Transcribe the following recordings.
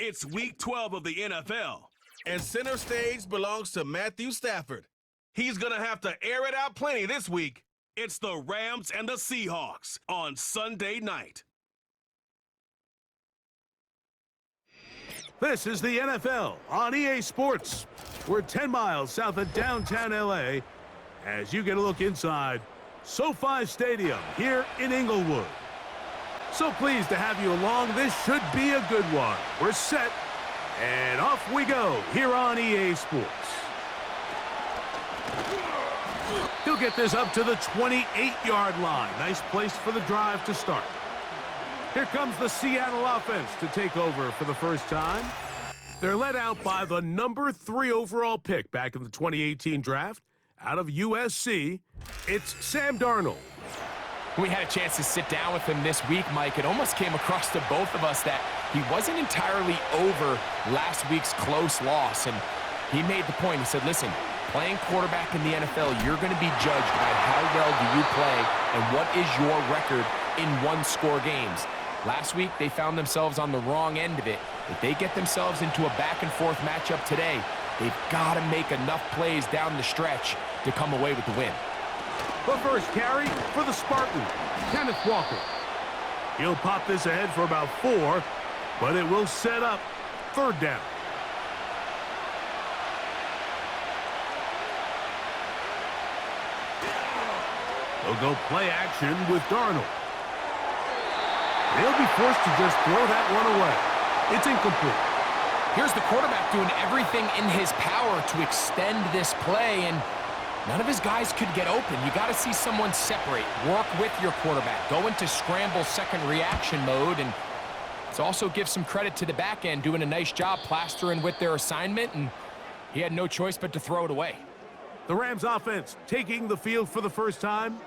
It's Week 12 of the NFL, and center stage belongs to Matthew Stafford. He's going to have to air it out plenty this week. It's the Rams and the Seahawks on Sunday night. This is the NFL on EA Sports. We're 10 miles south of downtown LA as you get a look inside SoFi Stadium here in Inglewood. So pleased to have you along. This should be a good one. We're set, and off we go here on EA Sports. He'll get this up to the 28-yard line. Nice place for the drive to start. Here comes the Seattle offense to take over for the first time. They're led out by the number 3 overall pick back in the 2018 draft out of USC. It's Sam Darnold. We had a chance to sit down with him this week, Mike. It almost came across to both of us that he wasn't entirely over last week's close loss. And he made the point. He said, listen, playing quarterback in the NFL, you're going to be judged by how well do you play and what is your record in one-score games. Last week, they found themselves on the wrong end of it. If they get themselves into a back-and-forth matchup today, they've got to make enough plays down the stretch to come away with the win. The first carry for the Spartan, Kenneth Walker. He'll pop this ahead for about 4, but it will set up third down. They'll go play action with Darnold. They'll be forced to just throw that one away. It's incomplete. Here's the quarterback doing everything in his power to extend this play, and none of his guys could get open. You got to see someone separate, work with your quarterback, go into scramble second reaction mode, and let's also give some credit to the back end doing a nice job plastering with their assignment, and he had no choice but to throw it away. The Rams offense taking the field for the first time.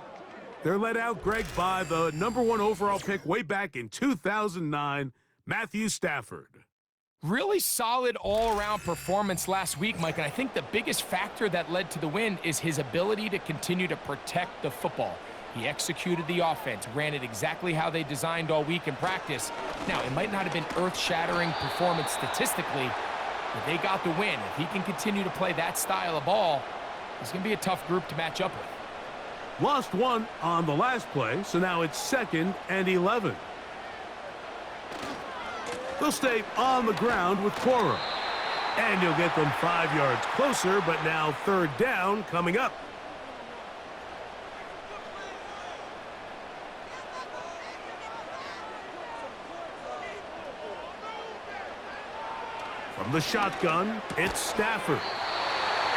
They're led out, Greg, by the number 1 overall pick way back in 2009, Matthew Stafford. Really solid all-around performance last week, Mike, and I think the biggest factor that led to the win is his ability to continue to protect the football. He executed the offense, ran it exactly how they designed all week in practice. Now, it might not have been earth-shattering performance statistically, but they got the win. If he can continue to play that style of ball, it's going to be a tough group to match up with. Lost one on the last play, so now it's 2nd and 11. They'll stay on the ground with Cora. And you'll get them 5 yards closer, but now third down coming up. From the shotgun, it's Stafford.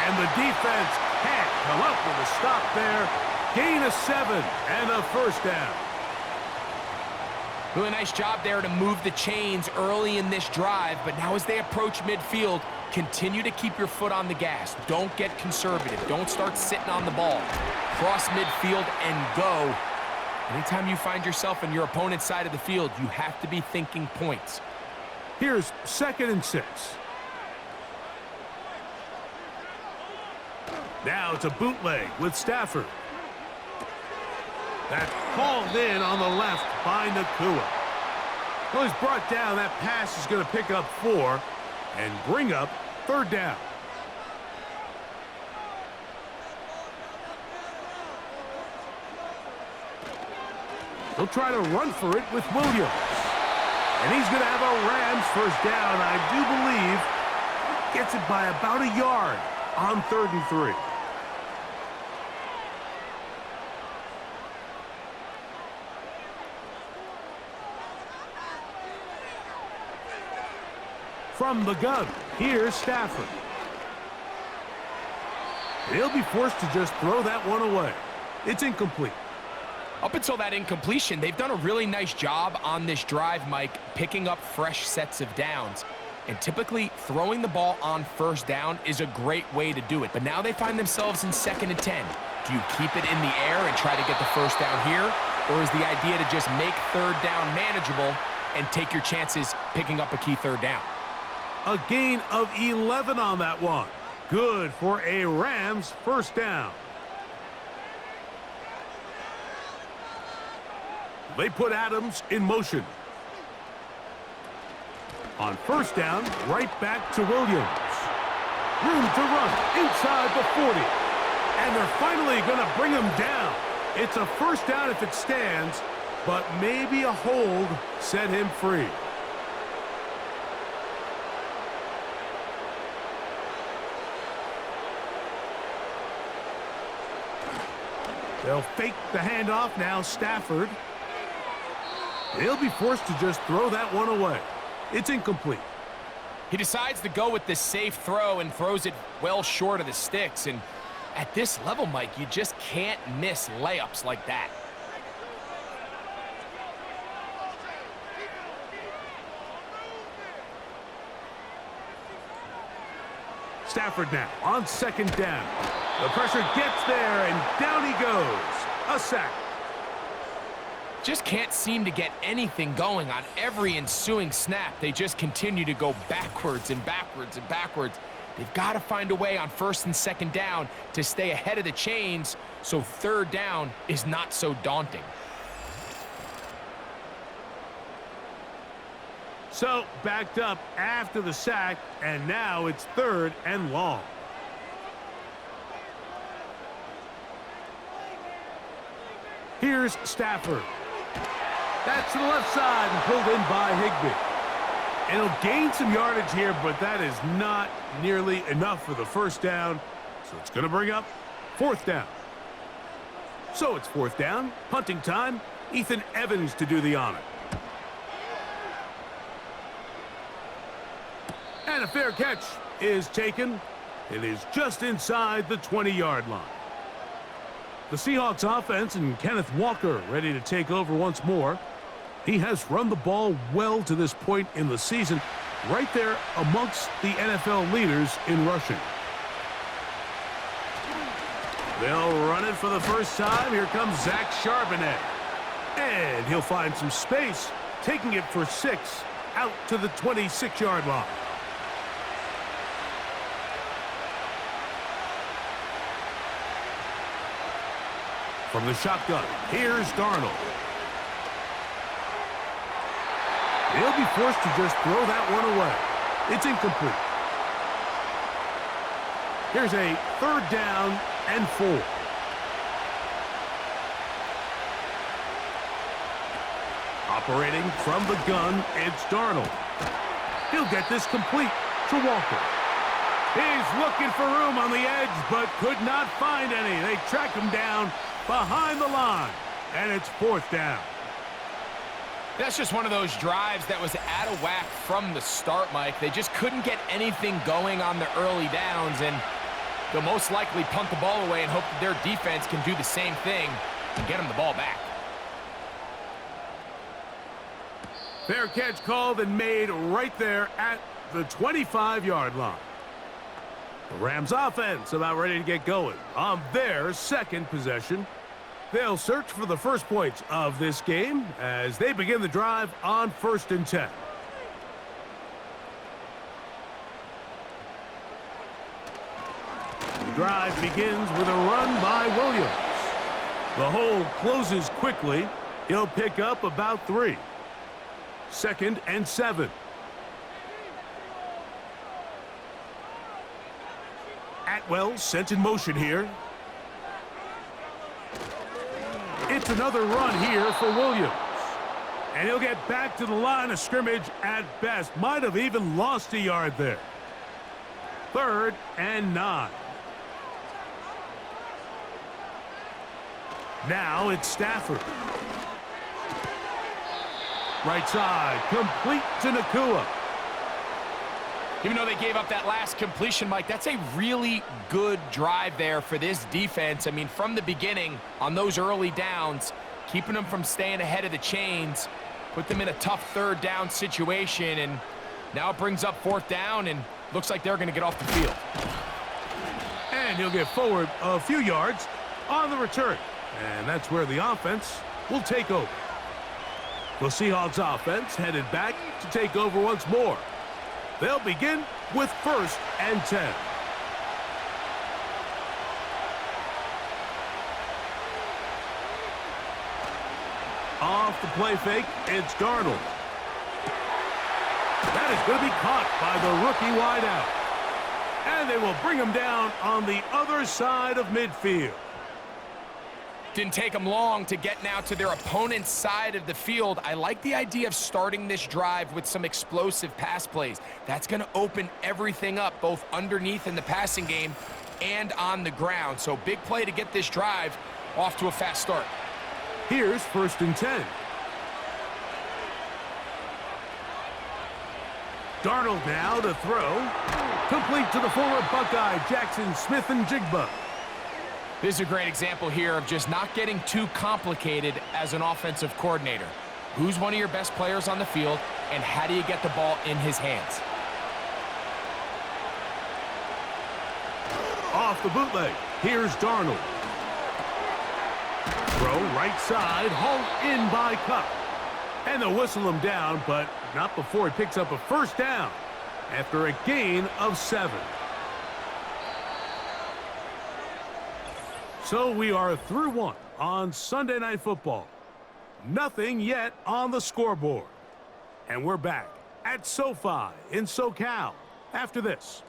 And the defense can't come up with a stop there. Gain of 7 and a first down. Really nice job there to move the chains early in this drive, but now as they approach midfield, continue to keep your foot on the gas. Don't get conservative. Don't start sitting on the ball. Cross midfield and go. Anytime you find yourself on your opponent's side of the field, you have to be thinking points. Here's 2nd and 6. Now it's a bootleg with Stafford. That's called in on the left by Nakua. Well, he's brought down. That pass is going to pick up 4 and bring up third down. He'll try to run for it with Williams. And he's going to have a Rams first down. I do believe gets it by about a yard on 3rd and 3. From the gun, here's Stafford. He'll be forced to just throw that one away. It's incomplete. Up until that incompletion, they've done a really nice job on this drive, Mike, picking up fresh sets of downs. And typically, throwing the ball on first down is a great way to do it. But now they find themselves in 2nd and 10. Do you keep it in the air and try to get the first down here? Or is the idea to just make third down manageable and take your chances picking up a key third down? A gain of 11 on that one. Good for a Rams first down. They put Adams in motion. On first down, right back to Williams. Room to run inside the 40. And they're finally going to bring him down. It's a first down if it stands, but maybe a hold set him free. They'll fake the handoff now. Stafford. He'll be forced to just throw that one away. It's incomplete. He decides to go with this safe throw and throws it well short of the sticks. And at this level, Mike, you just can't miss layups like that. Stafford now on second down. The pressure gets there, and down he goes. A sack. Just can't seem to get anything going on every ensuing snap. They just continue to go backwards and backwards and backwards. They've got to find a way on first and second down to stay ahead of the chains so third down is not so daunting. So, backed up after the sack, and now it's third and long. Here's Stafford. That's to the left side and pulled in by Higbee. And he'll gain some yardage here, but that is not nearly enough for the first down. So it's going to bring up fourth down. So it's fourth down, punting time. Ethan Evans to do the honor. And a fair catch is taken. It is just inside the 20-yard line. The Seahawks offense and Kenneth Walker ready to take over once more. He has run the ball well to this point in the season, right there amongst the NFL leaders in rushing. They'll run it for the first time. Here comes Zach Charbonnet. And he'll find some space, taking it for 6 out to the 26-yard line. From the shotgun, here's Darnold. He'll be forced to just throw that one away. It's incomplete. Here's a third down and 4. Operating from the gun, it's Darnold. He'll get this complete to Walker. He's looking for room on the edge, but could not find any. They track him down behind the line, and it's fourth down. That's just one of those drives that was out of whack from the start, Mike. They just couldn't get anything going on the early downs, and they'll most likely punt the ball away and hope that their defense can do the same thing and get them the ball back. Fair catch called and made right there at the 25-yard line. The Rams offense about ready to get going on their second possession. They'll search for the first points of this game as they begin the drive on 1st and 10. The drive begins with a run by Williams. The hole closes quickly. He'll pick up about 3. 2nd and 7. Atwell sent in motion here. It's another run here for Williams. And he'll get back to the line of scrimmage at best. Might have even lost a yard there. 3rd and 9. Now it's Stafford. Right side, complete to Nakua. Even though they gave up that last completion, Mike, that's a really good drive there for this defense. I mean, from the beginning, on those early downs, keeping them from staying ahead of the chains, put them in a tough third down situation, and now it brings up 4th down, and looks like they're going to get off the field. And he'll get forward a few yards on the return. And that's where the offense will take over. The Seahawks offense headed back to take over once more. They'll begin with 1st and 10. Off the play fake, it's Darnold. That is going to be caught by the rookie wideout. And they will bring him down on the other side of midfield. Didn't take them long to get now to their opponent's side of the field. I like the idea of starting this drive with some explosive pass plays. That's going to open everything up, both underneath in the passing game and on the ground. So big play to get this drive off to a fast start. Here's 1st and 10. Darnold now to throw. Complete to the former Buckeye, Jackson Smith-Njigba. This is a great example here of just not getting too complicated as an offensive coordinator. Who's one of your best players on the field, and how do you get the ball in his hands? Off the bootleg, here's Darnold. Throw right side, hauled in by Cup. And they'll whistle him down, but not before he picks up a 1st down after a gain of 7. So we are through 1 on Sunday Night Football. Nothing yet on the scoreboard. And we're back at SoFi in SoCal after this.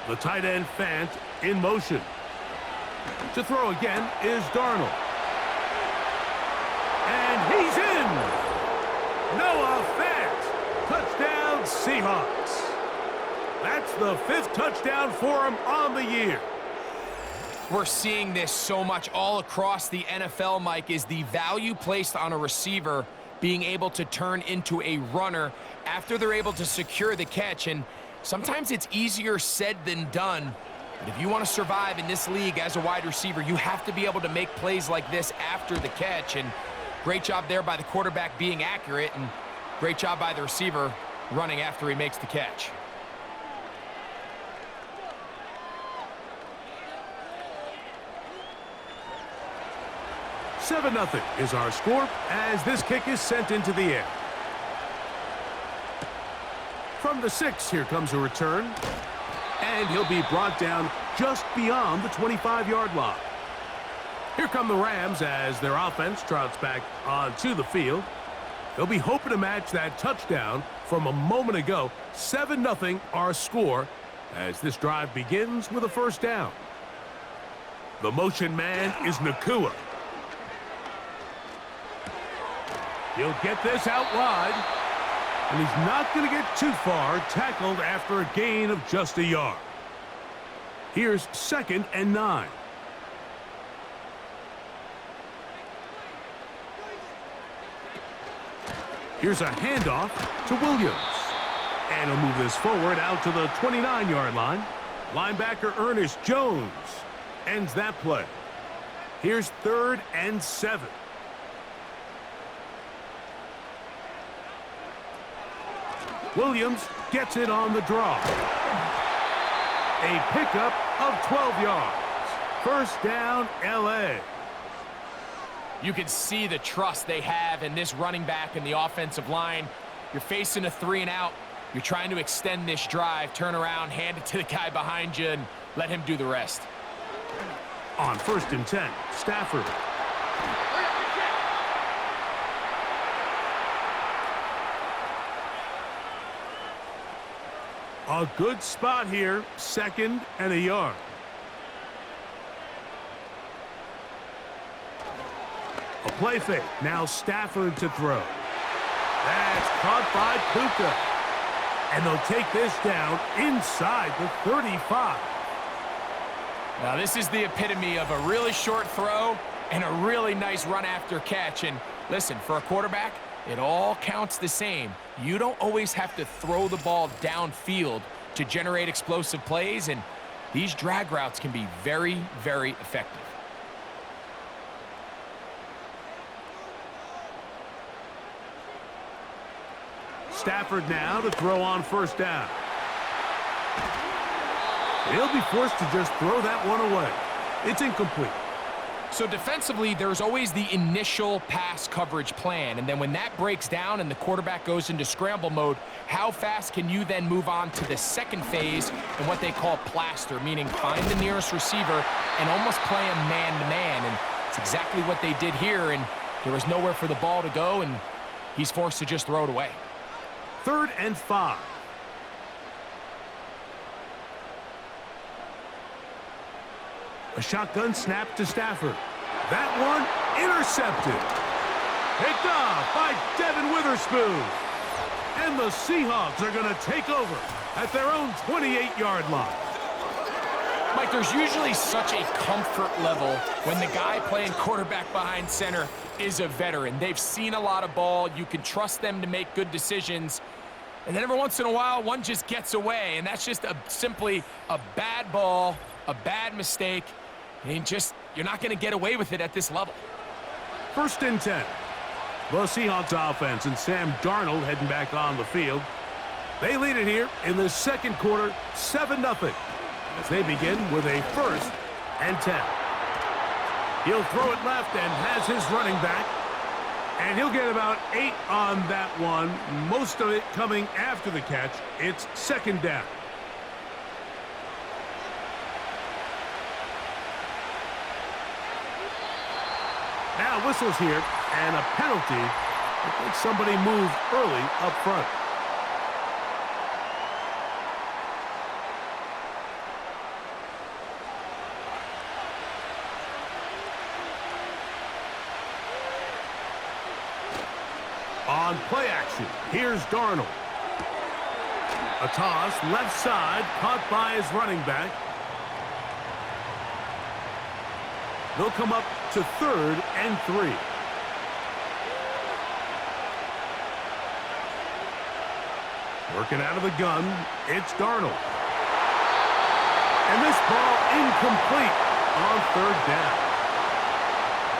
The tight end Fant in motion. To throw again is Darnold. And he's in! Noah Fant! Touchdown Seahawks. That's the 5th touchdown for him on the year. We're seeing this so much all across the NFL, Mike, is the value placed on a receiver being able to turn into a runner after they're able to secure the catch. And sometimes it's easier said than done. But if you want to survive in this league as a wide receiver, you have to be able to make plays like this after the catch. And great job there by the quarterback being accurate, and great job by the receiver running after he makes the catch. Seven 0 is our score as this kick is sent into the air. From the 6, here comes a return. And he'll be brought down just beyond the 25-yard line. Here come the Rams as their offense trots back onto the field. They'll be hoping to match that touchdown from a moment ago. 7 0 our score as this drive begins with a 1st down. The motion man is Nakua. He'll get this out wide. And he's not going to get too far, tackled after a gain of just a yard. Here's 2nd and 9. Here's a handoff to Williams. And he'll move this forward out to the 29-yard line. Linebacker Ernest Jones ends that play. Here's 3rd and 7. Williams gets it on the draw. A pickup of 12 yards. 1st down, L.A. You can see the trust they have in this running back and the offensive line. You're facing a 3-and-out. You're trying to extend this drive, turn around, hand it to the guy behind you, and let him do the rest. On 1st and 10, Stafford. A good spot here, 2nd and a yard. A play fake, now Stafford to throw. That's caught by Puka. And they'll take this down inside the 35. Now this is the epitome of a really short throw and a really nice run after catch. And listen, for a quarterback, it all counts the same. You don't always have to throw the ball downfield to generate explosive plays, and these drag routes can be very, very effective. Stafford now to throw on 1st down. He'll be forced to just throw that one away. It's incomplete. So defensively, there's always the initial pass coverage plan, and then when that breaks down and the quarterback goes into scramble mode, how fast can you then move on to the second phase and what they call plaster, meaning find the nearest receiver and almost play him man-to-man, and it's exactly what they did here, and there was nowhere for the ball to go, and he's forced to just throw it away. 3rd and 5. A shotgun snap to Stafford. That one intercepted. Picked off by Devin Witherspoon. And the Seahawks are going to take over at their own 28-yard line. Mike, there's usually such a comfort level when the guy playing quarterback behind center is a veteran. They've seen a lot of ball. You can trust them to make good decisions. And then every once in a while, one just gets away. And that's just simply a bad ball, a bad mistake. And you're not going to get away with it at this level. 1st and 10. The Seahawks offense and Sam Darnold heading back on the field. They lead it here in the second quarter, 7-0. As they begin with a 1st and 10. He'll throw it left and has his running back. And he'll get about 8 on that one, most of it coming after the catch. It's 2nd down. Now whistles here, and a penalty. I think somebody moved early up front. On play action, here's Darnold. A toss, left side, caught by his running back. They'll come up to 3rd and 3. Working out of the gun, it's Darnold. And this ball incomplete on 3rd down.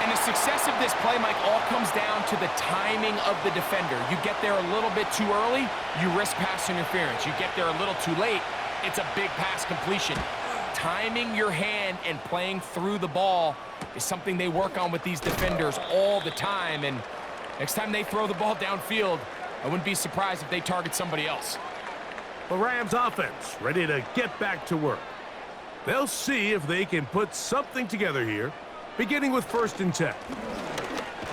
And the success of this play, Mike, all comes down to the timing of the defender. You get there a little bit too early, you risk pass interference. You get there a little too late, it's a big pass completion. Timing your hand and playing through the ball is something they work on with these defenders all the time. And next time they throw the ball downfield, I wouldn't be surprised if they target somebody else. The Rams offense ready to get back to work. They'll see if they can put something together here, beginning with 1st and 10.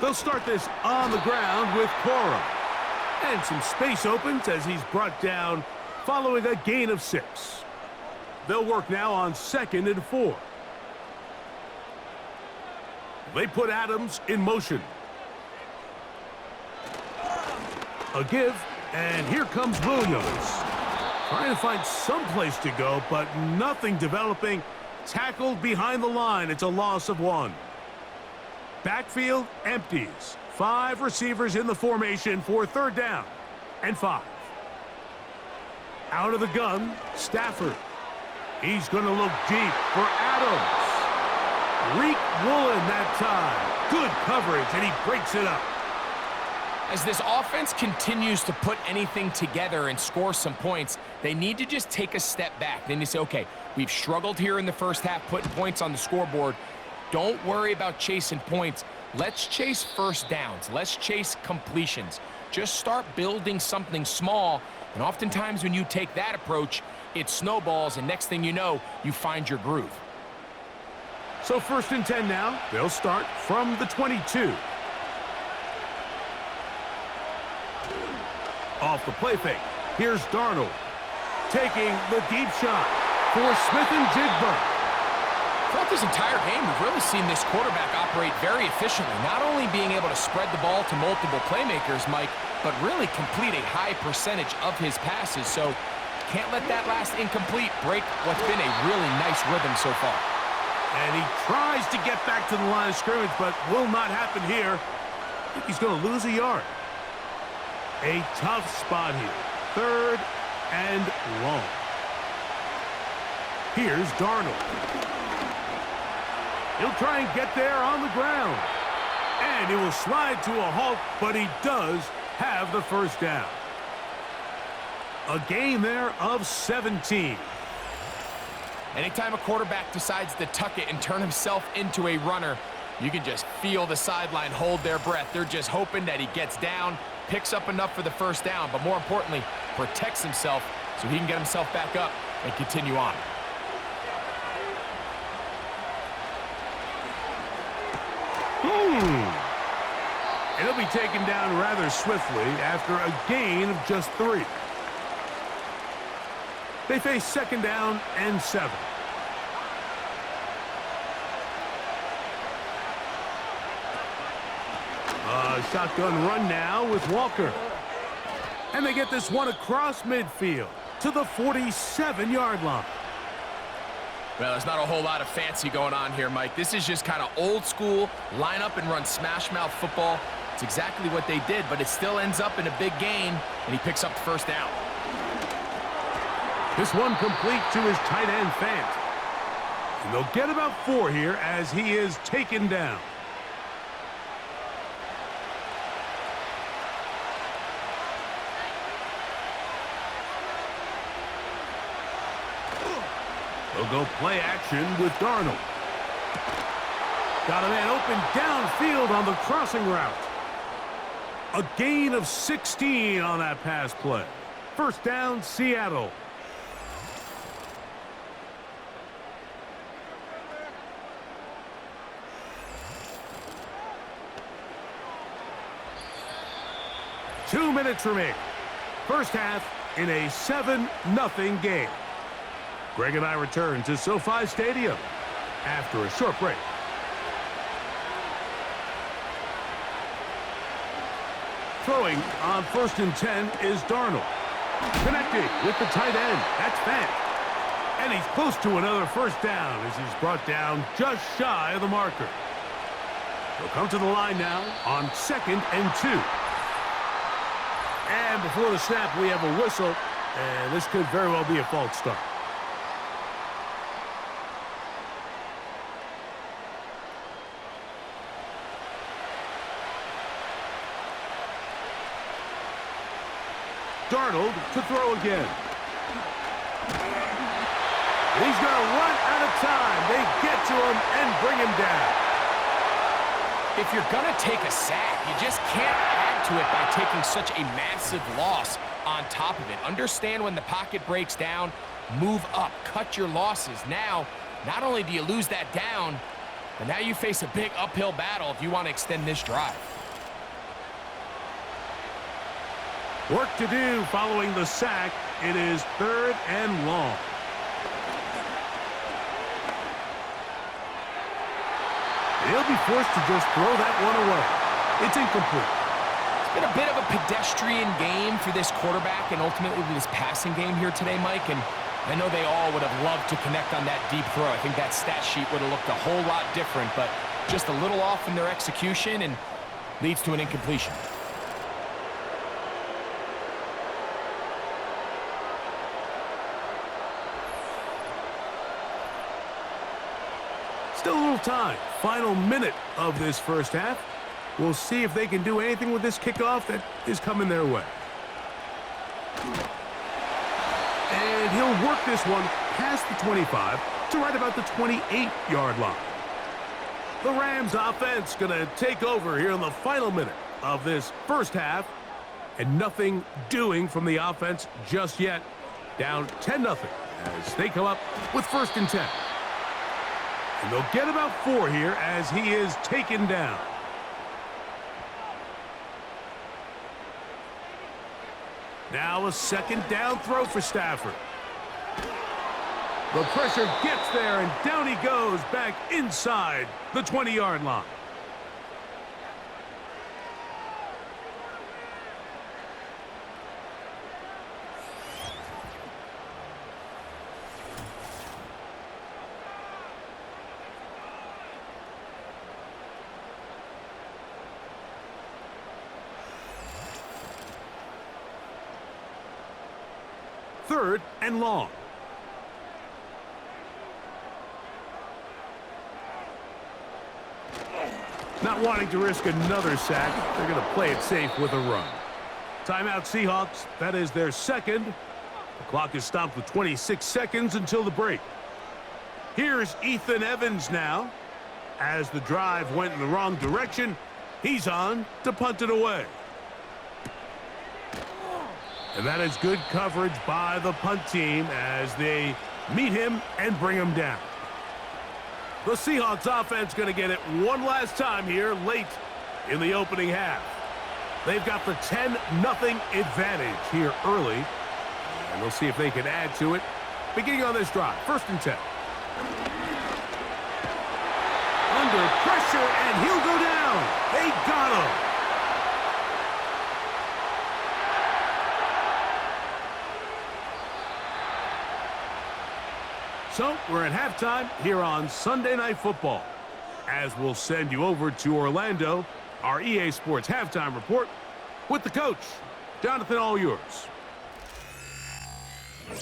They'll start this on the ground with Cora. And some space opens as he's brought down following a gain of 6. They'll work now on 2nd and 4. They put Adams in motion. A give, and here comes Williams. Trying to find some place to go, but nothing developing. Tackled behind the line. It's a loss of 1. Backfield empties. 5 receivers in the formation for 3rd down and 5. Out of the gun, Stafford. He's going to look deep for Adams. Reek Woolen that time. Good coverage, and he breaks it up. As this offense continues to put anything together and score some points, they need to just take a step back. Then you say, okay, we've struggled here in the first half putting points on the scoreboard. Don't worry about chasing points. Let's chase 1st downs. Let's chase completions. Just start building something small, and oftentimes when you take that approach, it snowballs, and next thing you know, you find your groove. So 1st and 10 now. They'll start from the 22. Off the play fake, here's Darnold. Taking the deep shot for Smith and Jigba. Throughout this entire game, we've really seen this quarterback operate very efficiently, not only being able to spread the ball to multiple playmakers, Mike, but really complete a high percentage of his passes. So can't let that last incomplete break what's been a really nice rhythm so far. And he tries to get back to the line of scrimmage, but will not happen here. I think he's going to lose a yard. A tough spot here. 3rd and long. Here's Darnold. He'll try and get there on the ground. And he will slide to a halt, but he does have the 1st down. A gain there of 17. Anytime a quarterback decides to tuck it and turn himself into a runner, You can just feel the sideline hold their breath. They're just hoping that he gets down, picks up enough for the first down, but more importantly, protects himself so he can get himself back up and continue on. And he'll be taken down rather swiftly after a gain of just 3. They face 2nd down and 7. A shotgun run now with Walker. And they get this one across midfield to the 47-yard line. Well, there's not a whole lot of fancy going on here, Mike. This is just kind of old school, line up and run smash mouth football. It's exactly what they did, but it still ends up in a big gain, and he picks up the first down. This one complete to his tight end, Fant. And they'll get about 4 here as he is taken down. They'll go play action with Darnold. Got a man open downfield on the crossing route. A gain of 16 on that pass play. First down, Seattle. Two minutes remaining. First half in a 7-0 game. Greg and I return to SoFi Stadium after a short break. Throwing on 1st and 10 is Darnold. Connecting with the tight end. That's Fant. And he's close to another first down as he's brought down just shy of the marker. He'll come to the line now on 2nd and 2. And before the snap, we have a whistle. And this could very well be a false start. Darnold to throw again. He's going to run out of time. They get to him and bring him down. If you're going to take a sack, you just can't add to it by taking such a massive loss on top of it. Understand when the pocket breaks down, move up, cut your losses. Now, not only do you lose that down, but now you face a big uphill battle if you want to extend this drive. Work to do following the sack. It is 3rd and long. He'll be forced to just throw that one away. It's incomplete. It's been a bit of a pedestrian game for this quarterback and ultimately this passing game here today, Mike. And I know they all would have loved to connect on that deep throw. I think that stat sheet would have looked a whole lot different, but just a little off in their execution and leads to an incompletion. Still a little time. Final minute of this first half. We'll see if they can do anything with this kickoff that is coming their way. And he'll work this one past the 25 to right about the 28-yard line. The Rams offense going to take over here in the final minute of this first half. And nothing doing from the offense just yet. Down 10-0 as they come up with 1st and 10. And they'll get about 4 here as he is taken down. Now a 2nd down throw for Stafford. The pressure gets there, and down he goes back inside the 20-yard line. Third and long. Not wanting to risk another sack, they're going to play it safe with a run. Timeout Seahawks. That is their 2nd. The clock is stopped with 26 seconds until the break. Here's Ethan Evans now. As the drive went in the wrong direction, he's on to punt it away. And that is good coverage by the punt team as they meet him and bring him down. The Seahawks offense going to get it one last time here late in the opening half. They've got the 10-0 advantage here early. And we'll see if they can add to it. Beginning on this drive, 1st and 10. Under pressure, and he'll go down. They got him. So we're at halftime here on Sunday Night Football. As we'll send you over to Orlando, our EA Sports halftime report with the coach. Jonathan, all yours.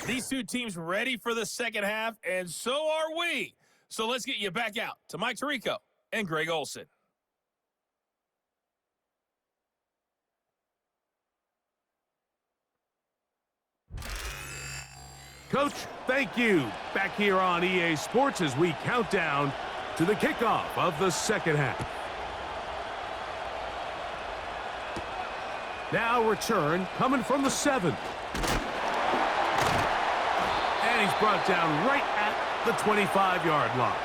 These two teams ready for the second half, and so are we. So let's get you back out to Mike Tirico and Greg Olson. Coach, thank you. Back here on EA Sports as we count down to the kickoff of the second half. Now return coming from the 7. And he's brought down right at the 25-yard line.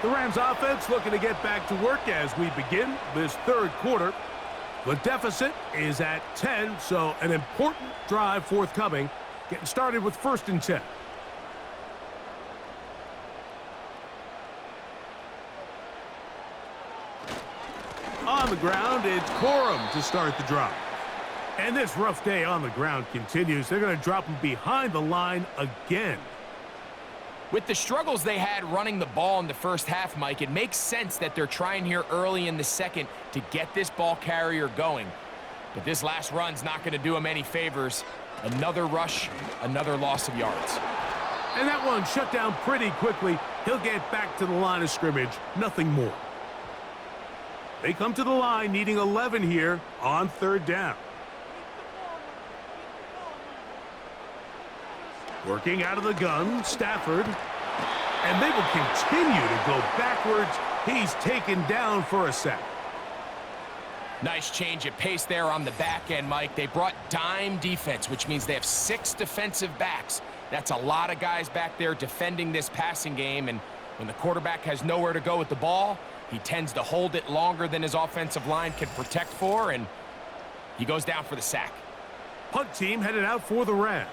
The Rams offense looking to get back to work as we begin this third quarter. The deficit is at 10, so an important drive forthcoming. Getting started with 1st and 10. On the ground, it's Corum to start the drive. And this rough day on the ground continues. They're going to drop him behind the line again. With the struggles they had running the ball in the first half, Mike, it makes sense that they're trying here early in the second to get this ball carrier going. But this last run's not going to do him any favors. Another rush, another loss of yards. And that one shut down pretty quickly. He'll get back to the line of scrimmage, nothing more. They come to the line needing 11 here on 3rd down. Working out of the gun, Stafford. And they will continue to go backwards. He's taken down for a sack. Nice change of pace there on the back end, Mike. They brought dime defense, which means they have 6 defensive backs. That's a lot of guys back there defending this passing game, and when the quarterback has nowhere to go with the ball, he tends to hold it longer than his offensive line can protect for, and he goes down for the sack. Punt team headed out for the Rams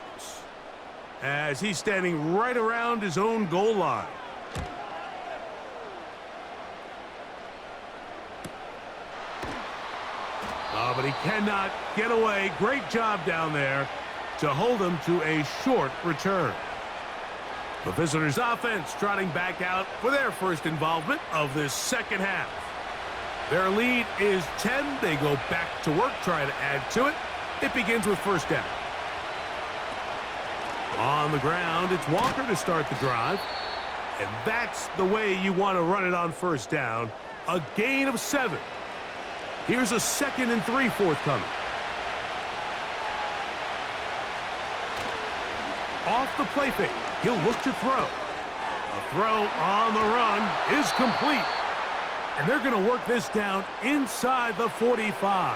as he's standing right around his own goal line. Oh, but he cannot get away. Great job down there to hold him to a short return. The visitors' offense trotting back out for their first involvement of this second half. Their lead is 10. They go back to work, trying to add to it. It begins with 1st down. On the ground, it's Walker to start the drive. And that's the way you want to run it on 1st down. A gain of 7. Here's a 2nd and 3 forthcoming. Off the play fake, he'll look to throw. A throw on the run is complete. And they're going to work this down inside the 45.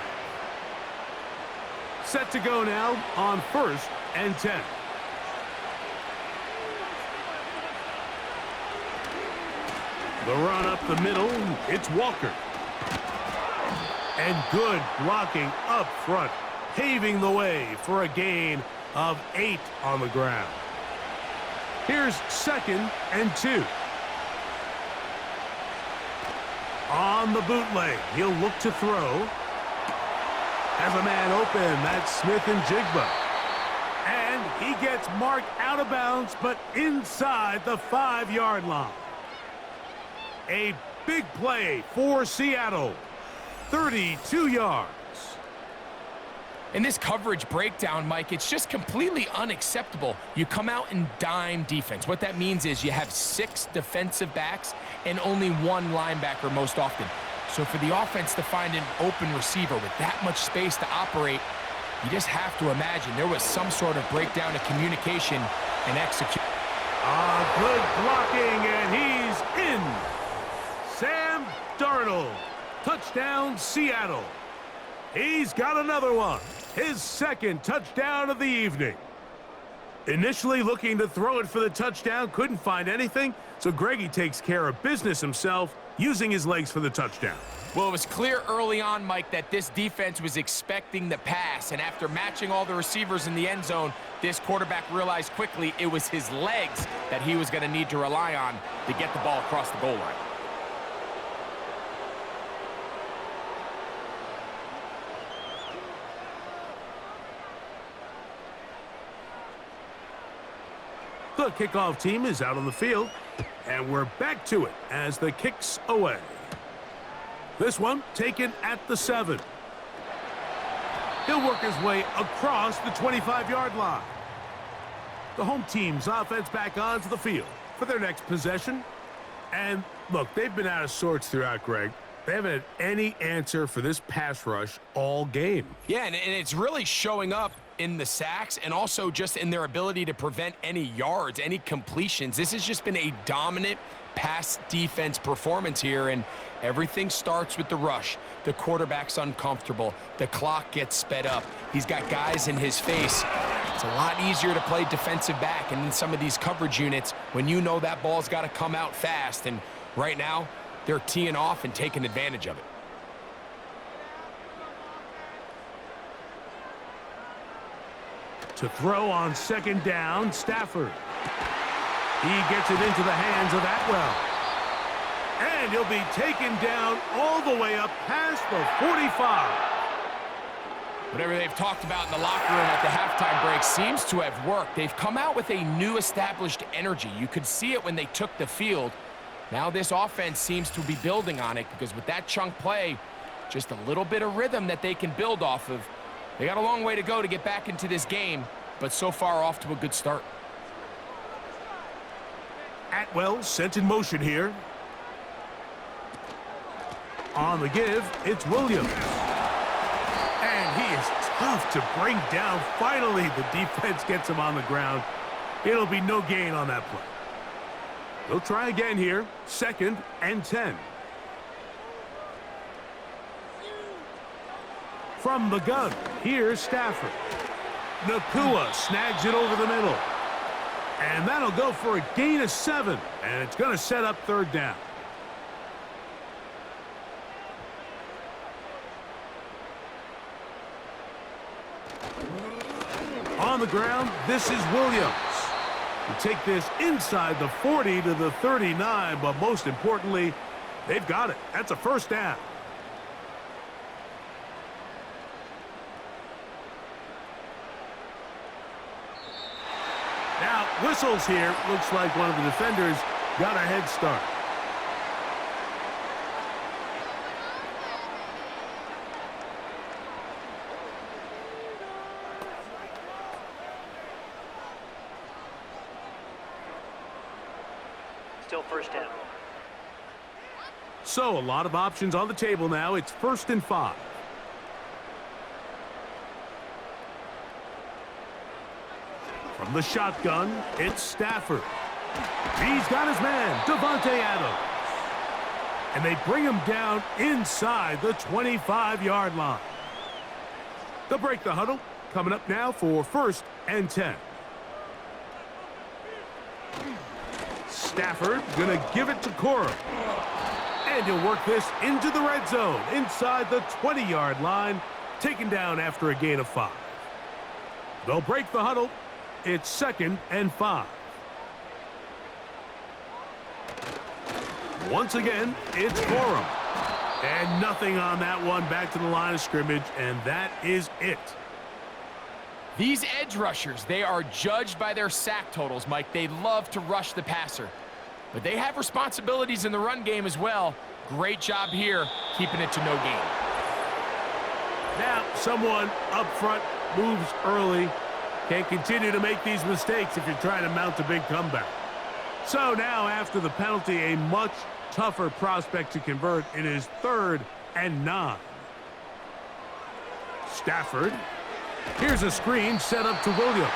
Set to go now on 1st and 10. The run up the middle, it's Walker. And good blocking up front, paving the way for a gain of 8 on the ground. Here's 2nd and 2. On the bootleg, he'll look to throw. Has a man open, that's Smith and Jigba. And he gets marked out of bounds, but inside the 5-yard line. A big play for Seattle. 32 yards. In this coverage breakdown, Mike, it's just completely unacceptable. You come out in dime defense. What that means is you have 6 defensive backs and only 1 linebacker most often. So for the offense to find an open receiver with that much space to operate, you just have to imagine there was some sort of breakdown of communication and execution. Good blocking, and he's in. Sam Darnold. Touchdown, Seattle. He's got another one. His second touchdown of the evening. Initially looking to throw it for the touchdown, couldn't find anything, so Greggy takes care of business himself, using his legs for the touchdown. Well, it was clear early on, Mike, that this defense was expecting the pass, and after matching all the receivers in the end zone, this quarterback realized quickly it was his legs that he was going to need to rely on to get the ball across the goal line. The kickoff team is out on the field, and we're back to it as the kick's away. This one taken at the 7. He'll work his way across the 25-yard line. The home team's offense back onto the field for their next possession. And look, they've been out of sorts throughout, Greg. They haven't had any answer for this pass rush all game. Yeah, and it's really showing up in the sacks and also just in their ability to prevent any yards, any completions. This has just been a dominant pass defense performance here, and everything starts with the rush. The quarterback's uncomfortable. The clock gets sped up. He's got guys in his face. It's a lot easier to play defensive back, and in some of these coverage units, when you know that ball's got to come out fast, and right now, they're teeing off and taking advantage of it. To throw on second down, Stafford. He gets it into the hands of Atwell. And he'll be taken down all the way up past the 45. Whatever they've talked about in the locker room at the halftime break seems to have worked. They've come out with a new established energy. You could see it when they took the field. Now this offense seems to be building on it because with that chunk play, just a little bit of rhythm that they can build off of. They got a long way to go to get back into this game, but so far off to a good start. Atwell sent in motion here. On the give, it's Williams. And he is tough to bring down. Finally, the defense gets him on the ground. It'll be no gain on that play. They'll try again here. 2nd and 10. From the gun, here's Stafford. Nakua snags it over the middle. And that'll go for a gain of 7. And it's going to set up 3rd down. On the ground, this is Williams. You take this inside the 40 to the 39, but most importantly, they've got it. That's a 1st down. Now, whistles here. Looks like one of the defenders got a head start. Still 1st down. So, a lot of options on the table now. It's 1st and 5. From the shotgun, it's Stafford. He's got his man, Devontae Adams. And they bring him down inside the 25-yard line. They'll break the huddle. Coming up now for 1st and 10. Stafford gonna give it to Cora. And he'll work this into the red zone, inside the 20-yard line, taken down after a gain of 5. They'll break the huddle. It's 2nd and 5. Once again, it's Cora. And nothing on that one, back to the line of scrimmage, and that is it. These edge rushers, they are judged by their sack totals, Mike. They love to rush the passer. But they have responsibilities in the run game as well. Great job here, keeping it to no gain. Now, someone up front moves early. Can't continue to make these mistakes if you're trying to mount a big comeback. So now, after the penalty, a much tougher prospect to convert. It is 3rd and 9. Stafford. Here's a screen set up to Williams.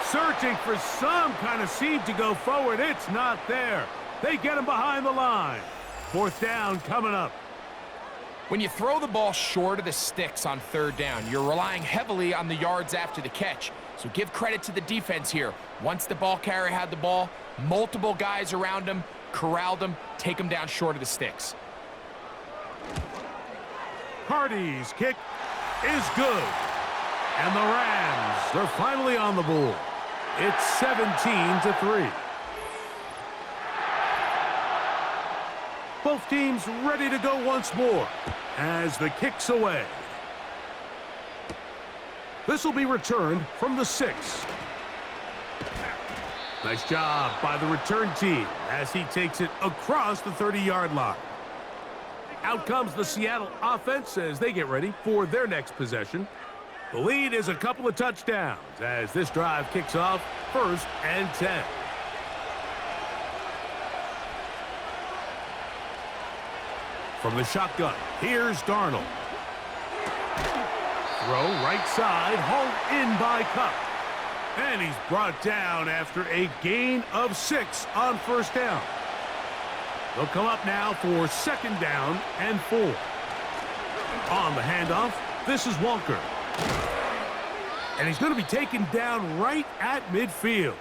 Searching for some kind of seam to go forward. It's not there. They get him behind the line. Fourth down coming up. When you throw the ball short of the sticks on third down, you're relying heavily on the yards after the catch. So give credit to the defense here. Once the ball carrier had the ball, multiple guys around him, corralled him, take him down short of the sticks. Hardy's kick is good. And the Rams are finally on the board. It's 17-3. Both teams ready to go once more as the kick's away. This will be returned from the 6. Nice job by the return team as he takes it across the 30-yard line. Out comes the Seattle offense as they get ready for their next possession. The lead is a couple of touchdowns as this drive kicks off 1st and 10. From the shotgun, here's Darnold. Throw right side, hauled in by Cup. And he's brought down after a gain of 6 on 1st down. They'll come up now for 2nd down and 4. On the handoff, this is Walker. And he's going to be taken down right at midfield.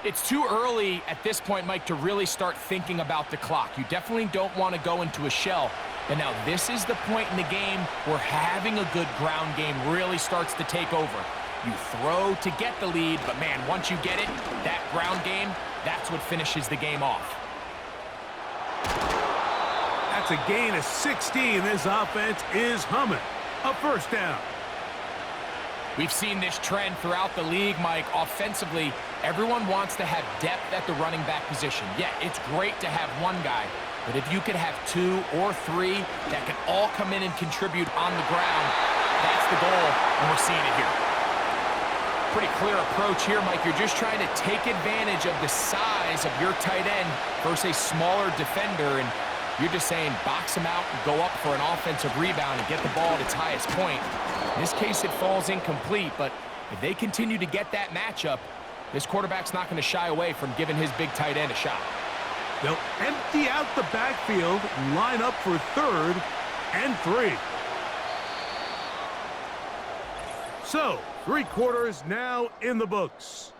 It's too early at this point, Mike, to really start thinking about the clock. You definitely don't want to go into a shell. But now this is the point in the game where having a good ground game really starts to take over. You throw to get the lead, but man, once you get it, that ground game, that's what finishes the game off. That's a gain of 16. This offense is humming. A 1st down. We've seen this trend throughout the league, Mike. Offensively, everyone wants to have depth at the running back position. Yeah, it's great to have one guy, but if you could have 2 or 3 that can all come in and contribute on the ground, that's the goal, and we're seeing it here. Pretty clear approach here, Mike. You're just trying to take advantage of the size of your tight end versus a smaller defender, and you're just saying box him out and go up for an offensive rebound and get the ball at its highest point. In this case, it falls incomplete, but if they continue to get that matchup, this quarterback's not going to shy away from giving his big tight end a shot. They'll empty out the backfield and line up for 3rd and 3. So, 3 quarters now in the books.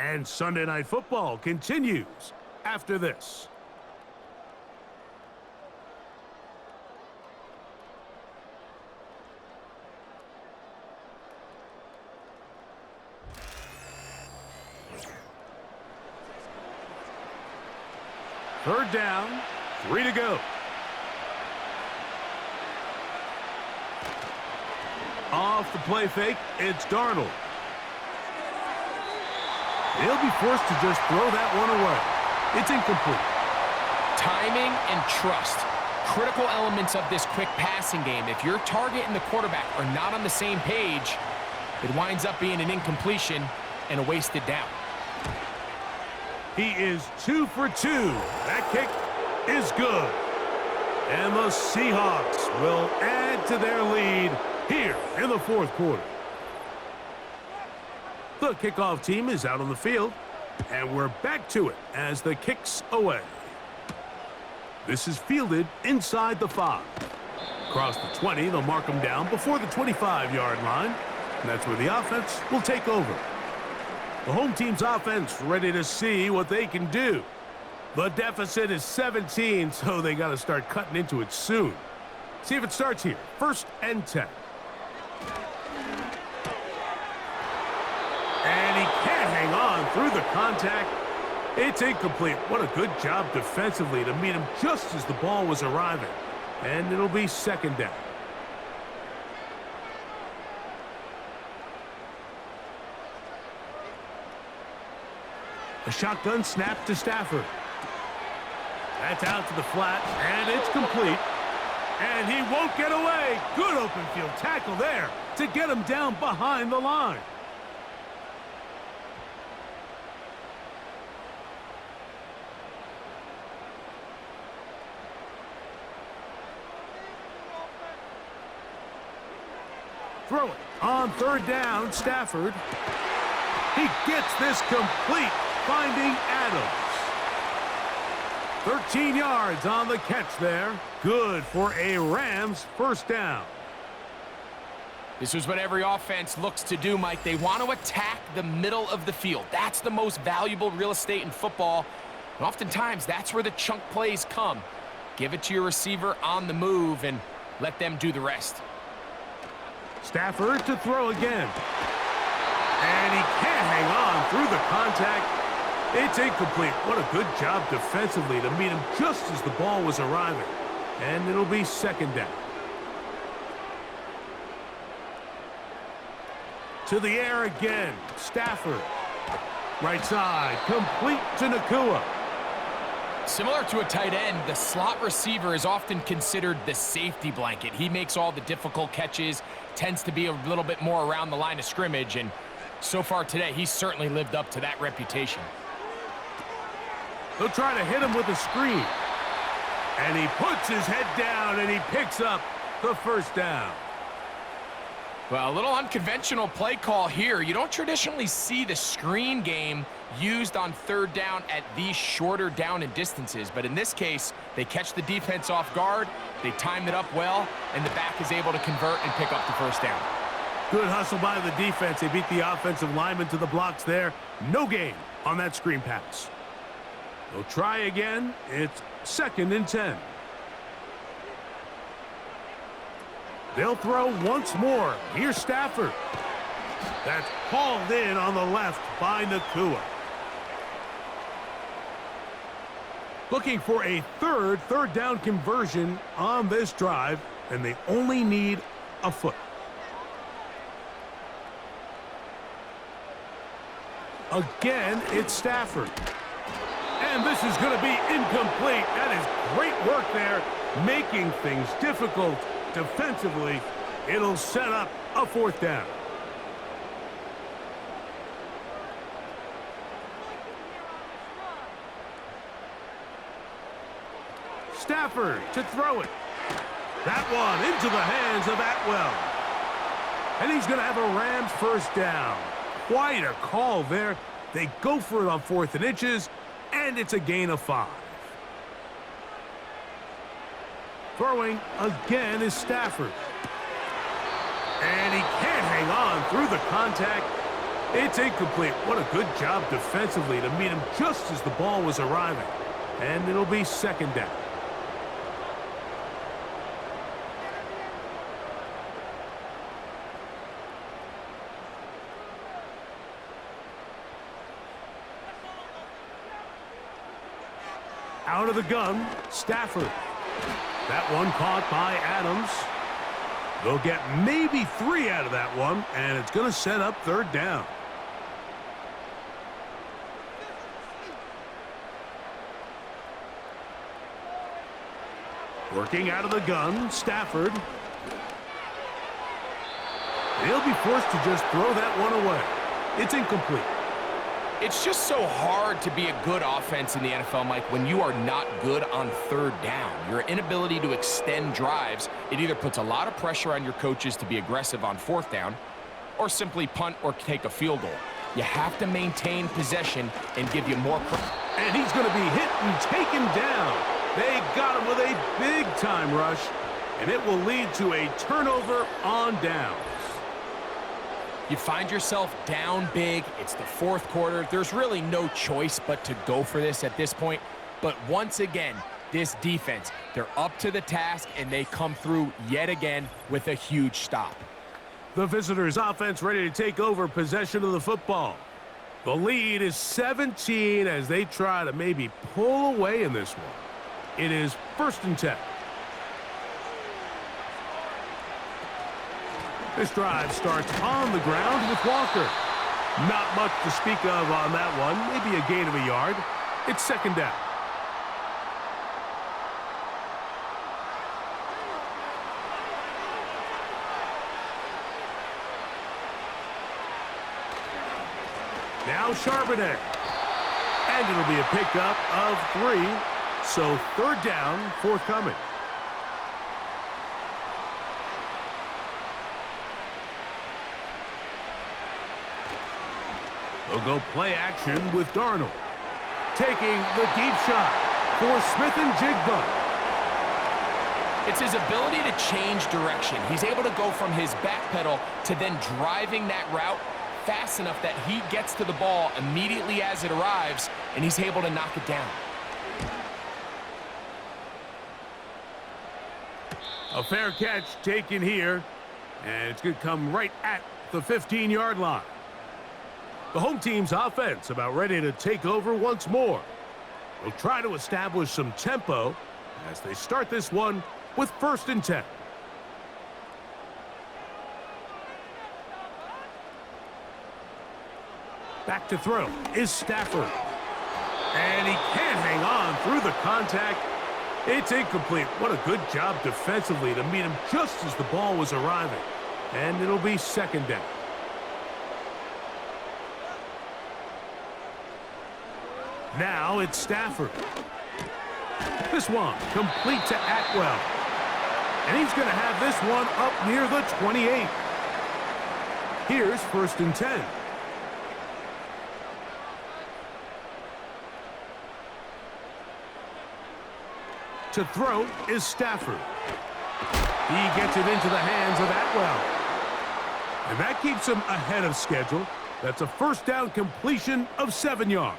And Sunday Night Football continues after this. Third down, 3 to go. Off the play fake, it's Darnold. He'll be forced to just throw that one away. It's incomplete. Timing and trust, critical elements of this quick passing game. If your target and the quarterback are not on the same page, it winds up being an incompletion and a wasted down. He is 2 for 2. That kick is good. And the Seahawks will add to their lead here in the 4th quarter. The kickoff team is out on the field, and we're back to it as the kick's away. This is fielded inside the 5. Across the 20, they'll mark them down before the 25-yard line, and that's where the offense will take over. The home team's offense ready to see what they can do. The deficit is 17, so they got to start cutting into it soon. See if it starts here. 1st and 10. And he can't hang on through the contact. It's incomplete. What a good job defensively to meet him just as the ball was arriving. And it'll be 2nd down. A shotgun snap to Stafford. That's out to the flat, and it's complete. And he won't get away. Good open field tackle there to get him down behind the line. Throw it on 3rd down, Stafford. He gets this complete, finding Adams. 13 yards on the catch there. Good for a Rams first down. This is what every offense looks to do, Mike. They want to attack the middle of the field. That's the most valuable real estate in football. And oftentimes, that's where the chunk plays come. Give it to your receiver on the move and let them do the rest. Stafford to throw again. And he can't hang on through the contact. It's incomplete. What a good job defensively to meet him just as the ball was arriving. And it'll be second down. To the air again. Stafford. Right side. Complete to Nakua. Similar to a tight end, the slot receiver is often considered the safety blanket. He makes all the difficult catches, tends to be a little bit more around the line of scrimmage, and so far today, he's certainly lived up to that reputation. They'll try to hit him with a screen. And he puts his head down, and he picks up the first down. Well, a little unconventional play call here. You don't traditionally see the screen game used on third down at these shorter down and distances. But in this case, they catch the defense off guard, they timed it up well, and the back is able to convert and pick up the first down. Good hustle by the defense. They beat the offensive lineman to the blocks there. No gain on that screen pass. They'll try again. It's 2nd and 10. They'll throw once more. Here's Stafford. That's hauled in on the left by Nakua. Looking for a third down conversion on this drive, and they only need a foot. Again, it's Stafford. And this is going to be incomplete. That is great work there, making things difficult defensively. It'll set up a 4th down. Stafford to throw it. That one into the hands of Atwell. And he's going to have a Rams first down. Quite a call there. They go for it on 4th and inches, and it's a gain of 5. Throwing again is Stafford. And he can't hang on through the contact. It's incomplete. What a good job defensively to meet him just as the ball was arriving. And it'll be 2nd down. Out of the gun, Stafford. That one caught by Adams. They'll get maybe 3 out of that one, and it's going to set up 3rd down. Working out of the gun, Stafford. They'll be forced to just throw that one away. It's incomplete. It's just so hard to be a good offense in the NFL, Mike, when you are not good on 3rd down. Your inability to extend drives, it either puts a lot of pressure on your coaches to be aggressive on 4th down or simply punt or take a field goal. You have to maintain possession and give you more pressure. And he's going to be hit and taken down. They got him with a big-time rush, and it will lead to a turnover on downs. You find yourself down big. It's the 4th quarter. There's really no choice but to go for this at this point. But once again, this defense, they're up to the task, and they come through yet again with a huge stop. The visitors' offense ready to take over possession of the football. The lead is 17 as they try to maybe pull away in this one. It is 1st and 10. This drive starts on the ground with Walker. Not much to speak of on that one. Maybe a gain of a yard. It's 2nd down. Now Charbonnet. And it'll be a pickup of 3. So 3rd down forthcoming. They'll go play action with Darnold. Taking the deep shot. for Smith-and-Jigba. It's his ability to change direction. He's able to go from his back pedal to then driving that route fast enough that he gets to the ball immediately as it arrives, and he's able to knock it down. A fair catch taken here, and it's going to come right at the 15-yard line. The home team's offense about ready to take over once more. They'll try to establish some tempo as they start this one with 1st and 10. Back to throw is Stafford. And he can't hang on through the contact. It's incomplete. What a good job defensively to meet him just as the ball was arriving. And it'll be 2nd down. Now it's Stafford. This one complete to Atwell. And he's going to have this one up near the 28. Here's 1st and 10. To throw is Stafford. He gets it into the hands of Atwell. And that keeps him ahead of schedule. That's a 1st down completion of 7 yards.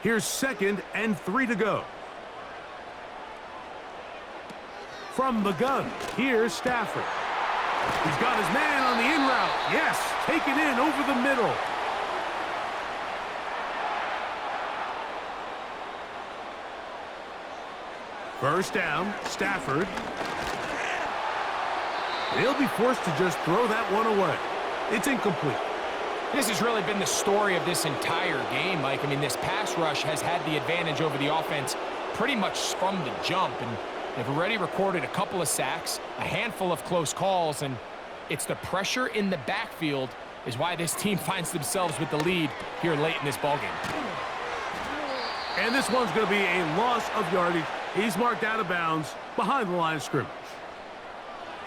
Here's 2nd and 3 to go. From the gun, here's Stafford. He's got his man on the in route. Yes, take it in over the middle. First down, Stafford. He'll be forced to just throw that one away. It's incomplete. This has really been the story of this entire game, Mike. I mean, this pass rush has had the advantage over the offense pretty much from the jump, and they've already recorded a couple of sacks, a handful of close calls, and it's the pressure in the backfield is why this team finds themselves with the lead here late in this ballgame. And this one's going to be a loss of yardage. He's marked out of bounds behind the line of scrimmage.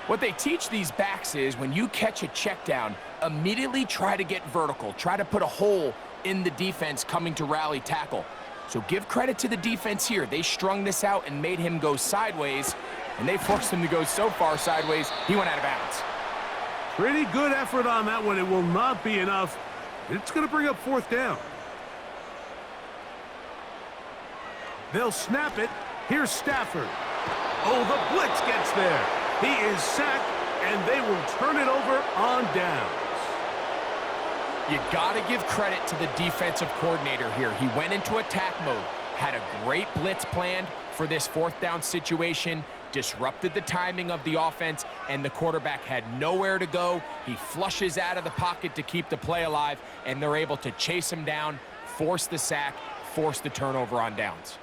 What they teach these backs is when you catch a check down, immediately try to get vertical. Try to put a hole in the defense coming to rally tackle. So give credit to the defense here. They strung this out and made him go sideways, and they forced him to go so far sideways, he went out of bounds. Pretty good effort on that one. It will not be enough. It's going to bring up 4th down. They'll snap it. Here's Stafford. Oh, the blitz gets there. He is sacked, and they will turn it over on downs. You got to give credit to the defensive coordinator here. He went into attack mode, had a great blitz planned for this 4th down situation, disrupted the timing of the offense, and the quarterback had nowhere to go. He flushes out of the pocket to keep the play alive, and they're able to chase him down, force the sack, force the turnover on downs.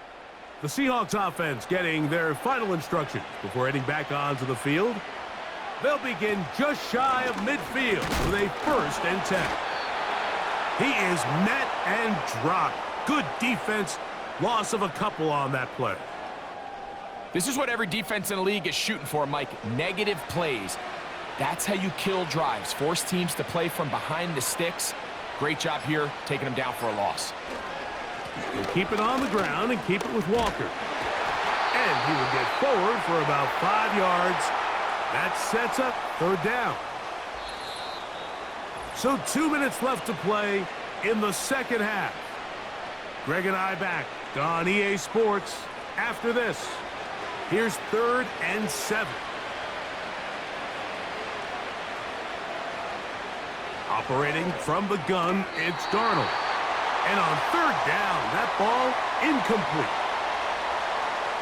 The Seahawks offense getting their final instructions before heading back onto the field. They'll begin just shy of midfield with a 1st and 10. He is met and dropped. Good defense. Loss of a couple on that play. This is what every defense in the league is shooting for, Mike. Negative plays. That's how you kill drives. Force teams to play from behind the sticks. Great job here, taking them down for a loss. He'll keep it on the ground and keep it with Walker. And he will get forward for about 5 yards. That sets up 3rd down. So 2 minutes left to play in the 2nd half. Greg and I back on EA Sports after this. Here's 3rd and 7. Operating from the gun, it's Darnold. And on 3rd down, that ball incomplete.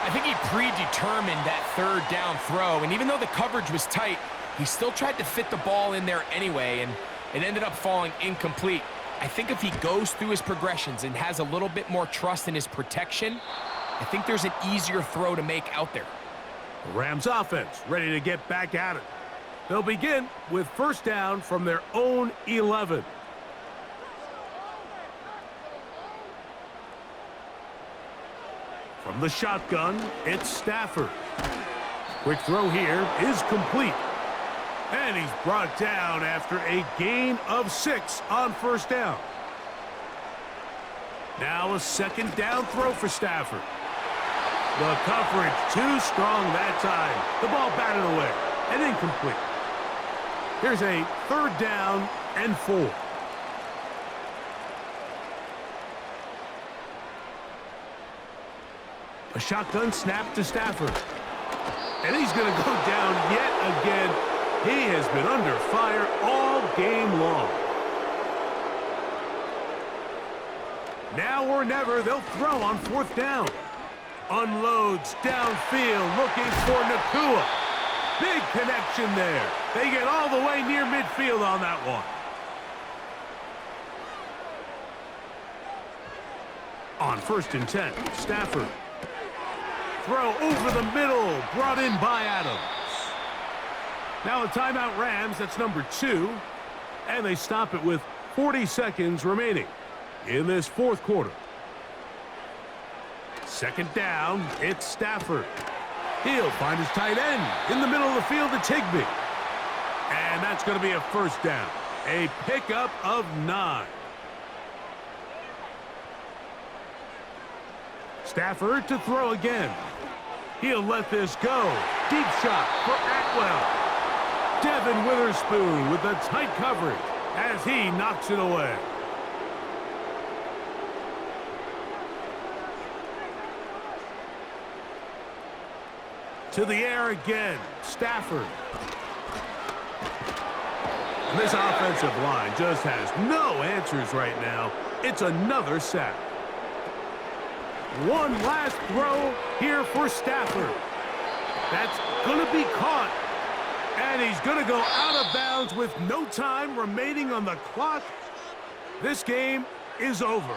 I think he predetermined that 3rd down throw, and even though the coverage was tight, he still tried to fit the ball in there anyway, and it ended up falling incomplete. I think if he goes through his progressions and has a little bit more trust in his protection, I think there's an easier throw to make out there. The Rams offense ready to get back at it. They'll begin with 1st down from their own 11. From the shotgun, it's Stafford. Quick throw here is complete. And he's brought down after a gain of 6 on 1st down. Now a second down throw for Stafford. The coverage too strong that time. The ball batted away and incomplete. Here's a 3rd down and 4. A shotgun snap to Stafford. And he's going to go down yet again. He has been under fire all game long. Now or never, they'll throw on 4th down. Unloads downfield, looking for Nakua. Big connection there. They get all the way near midfield on that one. On 1st and 10, Stafford. Throw over the middle, brought in by Adams. Now a timeout Rams, that's number 2. And they stop it with 40 seconds remaining in this 4th quarter. 2nd down, it's Stafford. He'll find his tight end in the middle of the field to Higbee. And that's going to be a 1st down. A pickup of 9. Stafford to throw again. He'll let this go. Deep shot for Atwell. Devin Witherspoon with the tight coverage as he knocks it away. To the air again, Stafford. And this offensive line just has no answers right now. It's another sack. One last throw here for Stafford. That's going to be caught. And he's going to go out of bounds with no time remaining on the clock. This game is over.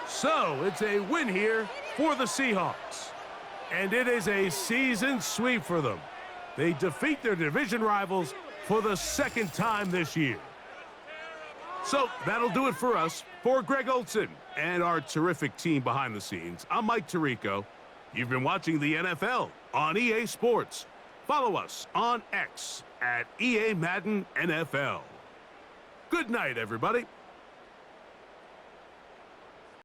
So it's a win here for the Seahawks. And it is a season sweep for them. They defeat their division rivals for the 2nd time this year. So that'll do it for us. For Greg Olson and our terrific team behind the scenes, I'm Mike Tirico. You've been watching the NFL on EA Sports. Follow us on X at EA Madden NFL. Good night, everybody.